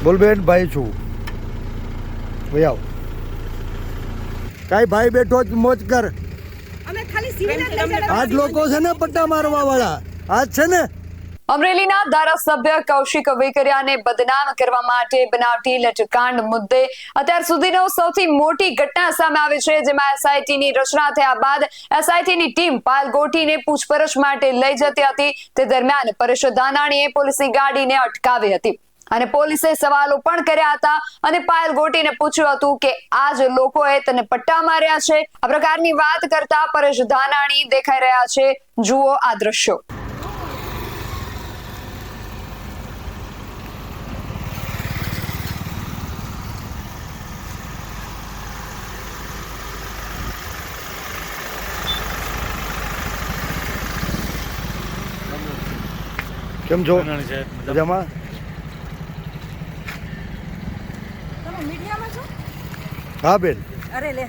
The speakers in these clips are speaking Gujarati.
બોલ બેન ભાઈ છું ભાઈ આવ કાઈ ભાઈ બેઠો જ મોજ કર અમે ખાલી સિવિલ આજ લોકો છે ને પટ્ટા મારવા વાળા આજ છે ને અમરેલીના ધારાસભ્ય કૌશિક વેકરિયાને બદનામ કરવા માટે બનાવટી લટકાંડ મુદ્દે અત્યાર સુધીનો સૌથી મોટી ઘટના સામે આવી છે, જેમાં એસઆઈટીની રચના થયા બાદ એસઆઈટીની ટીમ પાયલ ગોટીને પૂછપરછ માટે લઈ જતી હતી. તે દરમિયાન પરેશ ધાનાણીએ પોલીસની ગાડીને અટકાવી હતી અને પોલીસે સવાલો પણ કર્યા હતા અને પાયલ ગોટીને પૂછ્યું હતું કે આ જ લોકોએ તને પટ્ટા માર્યા છે. આ પ્રકારની વાત કરતા પરેશ ધાનાણી દેખાઈ રહ્યા છે. જુઓ આ દ્રશ્યો. કેમ છો મજામાં? તમે મીડિયામાં છો? હા બેન. અરે લે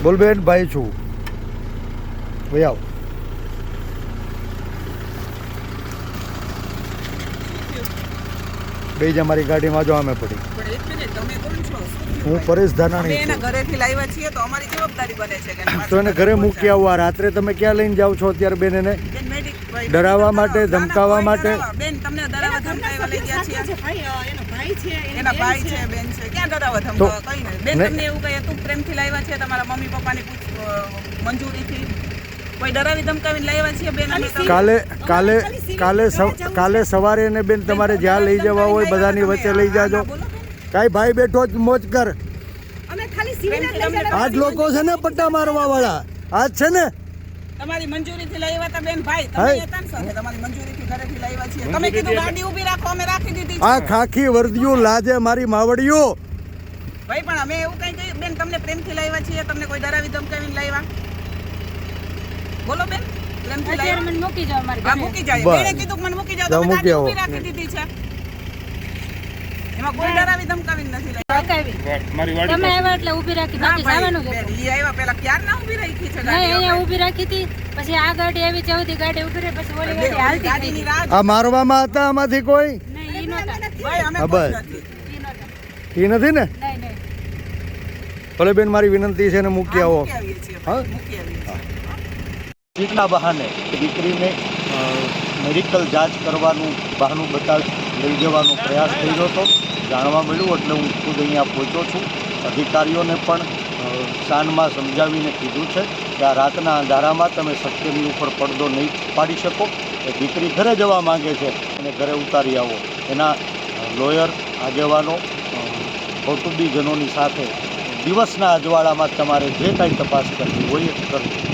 બોલ બેન ભાઈ છું ભાઈ આવ બે જ અમારી ગાડીમાં જો અમે પડી. પણ એક મિનિટ, તમે કોણ છો? હું પરેશ ધાનાણી અમે એના છું. ઘરેથી લાવ્યા છીએ તો અમારી જવાબદારી બને છે કે તો એને ઘરે મૂકી આવવા. રાત્રે તમે ક્યાં લઈને જાઓ છો અત્યારે બેન એને? ડરાવવા માટે, ધમકાવવા માટે? બેન તમને ડરાવવા ધમકાવવા લઈ ગયા છીએ? એનો ભાઈ છે એના ભાઈ છે, બેન છે, ક્યાં ડરાવવા ધમકાવવા? કઈ નહીં બેન. તમને એવું કહે તું પ્રેમથી લાવ્યા છે તમારા મમ્મી પપ્પાની મંજૂરીથી? કોઈ ડરાવી ધમકાવીને લાવ્યા છીએ બેન? અમે તો કાલે સવારે એને બેન તમારે જ્યાં લઈ જવા હોય બધાની વચ્ચે લઈ જાજો. કાઈ ભાઈ બેઠો જ મોજ કર. અમે ખાલી સિવિલ આજ લોકો છે ને પટ્ટા મારવા વાળા આજ છે ને. તમારી મંજૂરીથી લાવ્યા હતા બેન ભાઈ? તમે હતા ને સાથે તમારી મંજૂરીથી ઘરેથી લાવ્યા છીએ. તમે કીધું ગાડી ઊભી રાખો, અમે રાખી દીધી આ છે. ખાખી વર્દિયું લાજે મારી માવડિયું. ભાઈ પણ અમે એવું કઈ કહ્યું બેન? તમને પ્રેમથી લાવ્યા છીએ, તમને કોઈ ડરાવી ધમકાવીને લાવ્યા? બોલો બેન, પ્રેમથી લાવ્યા? મને મૂકી જાવ મારી હા, મૂકી જાય. બસ. બેને કીધું કે મને મૂકી જાવ, જાઓ, તમે મૂકી ગાડી આવો. ઊભી રાખી દીધી છે. એમાં કોઈ ડરાવી ધમકાવીને નથી લાવ્યા. તમે આવ્યા એટલે ઊભી રાખી, ના બાકી ભાઈ, જવાનું જ બેન, હતું. ઈ આવ્યા પહેલા ક્યારના ઊભી રાખી છે નહીં, ગાડી? અહીંયા ઊભી રાખી હતી, પછી આ ગાડી આવી ચૌથી ગાડી ઊભી રહી, પછી ઓલી ગાડી હાલતી ગાડીની થઈ. રાહ આ મારવામાં હતા આમાંથી કોઈ? નહીં, ઈ નહોતા. ભાઈ, અમે હા, કોઈ બસ. નથી. ઈ નહોતા. એ નથી ને? નહીં, નહીં. ભલે બેન મારી વિનંતી છે ને મૂકી હા, આવો. મૂકી આવીએ છીએ, હા? મૂકી આવીએ છીએ. ઠીકના બહાને દીકરીને મેડિકલ જાંચ કરવાનું બહાનું બતાવી લઈ જવાનો પ્રયાસ કર્યો હતો. જાણવા મળ્યું એટલે હું ખુદ અહીંયા પહોંચ્યો છું. અધિકારીઓને પણ શાનમાં સમજાવીને કીધું છે કે આ રાતના અંધારામાં તમે સત્યની ઉપર પડદો નહીં પાડી શકો. એ દીકરી ઘરે જવા માંગે છે અને ઘરે ઉતારી આવો. એના લોયર આગેવાનો કૌટુંબીજનોની સાથે દિવસના અજવાળામાં તમારે જે કાંઈ તપાસ કરવી હોય એ કરવી.